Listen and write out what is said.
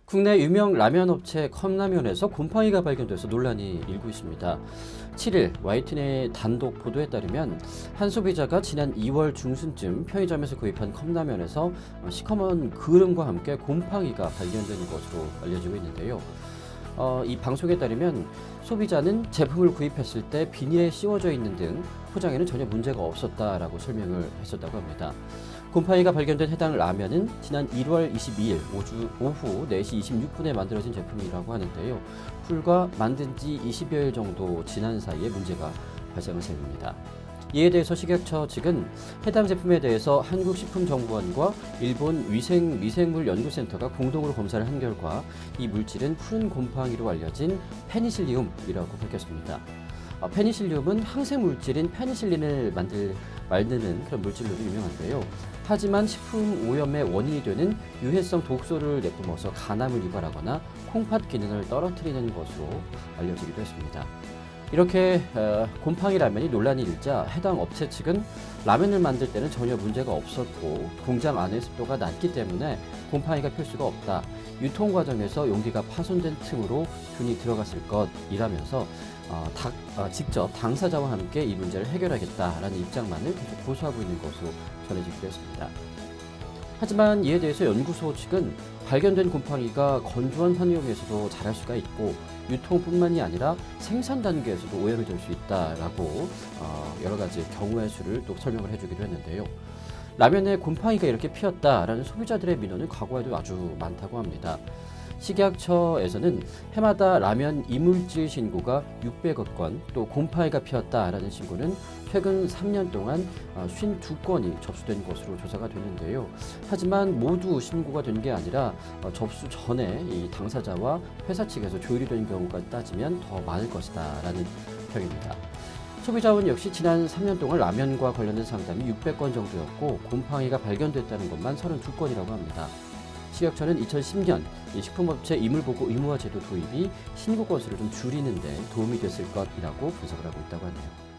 국내 유명 라면 업체 컵라면에서 곰팡이가 발견돼서 논란이 일고 있습니다. 7일 YTN의 단독 보도에 따르면 한 소비자가 지난 2월 중순쯤 편의점에서 구입한 컵라면에서 시커먼 그름과 함께 곰팡이가 발견된 것으로 알려지고 있는데요. 이 방송에 따르면 소비자는 제품을 구입했을 때 비닐에 씌워져 있는 등 포장에는 전혀 문제가 없었다라고 설명을 했었다고 합니다. 곰팡이가 발견된 해당 라면은 지난 1월 22일 오후 4시 26분에 만들어진 제품이라고 하는데요. 불과 만든 지 20여일 정도 지난 사이에 문제가 발생한 셈입니다. 이에 대해서 식약처 측은 해당 제품에 대해서 한국식품정보원과 일본 위생미생물연구센터가 공동으로 검사를 한 결과 이 물질은 푸른 곰팡이로 알려진 페니실리움이라고 밝혔습니다. 페니실리움은 항생 물질인 페니실린을 만드는 그런 물질로도 유명한데요. 하지만 식품 오염의 원인이 되는 유해성 독소를 내뿜어서 간암을 유발하거나 콩팥 기능을 떨어뜨리는 것으로 알려지기도 했습니다. 이렇게 곰팡이 라면이 논란이 일자 해당 업체 측은 라면을 만들 때는 전혀 문제가 없었고 공장 안의 습도가 낮기 때문에 곰팡이가 필 수가 없다. 유통 과정에서 용기가 파손된 틈으로 균이 들어갔을 것이라면서 직접 당사자와 함께 이 문제를 해결하겠다라는 입장만을 계속 고수하고 있는 것으로 전해지기도 했습니다. 하지만 이에 대해서 연구소 측은 발견된 곰팡이가 건조한 환경에서도 자랄 수가 있고 유통뿐만이 아니라 생산 단계에서도 오염이 될 수 있다라고 여러 가지 경우의 수를 또 설명을 해주기도 했는데요. 라면에 곰팡이가 이렇게 피었다라는 소비자들의 민원은 과거에도 아주 많다고 합니다. 식약처에서는 해마다 라면 이물질 신고가 600여 건, 또 곰팡이가 피었다라는 신고는 최근 3년 동안 52건이 접수된 것으로 조사가 됐는데요. 하지만 모두 신고가 된 게 아니라 접수 전에 이 당사자와 회사 측에서 조율이 된 경우가 따지면 더 많을 것이다라는 평입니다. 소비자원 역시 지난 3년 동안 라면과 관련된 상담이 600건 정도였고 곰팡이가 발견됐다는 것만 32건이라고 합니다. 식약처는 2010년 이 식품업체 이물보고 의무화 제도 도입이 신고 건수를 좀 줄이는 데 도움이 됐을 것이라고 분석을 하고 있다고 하네요.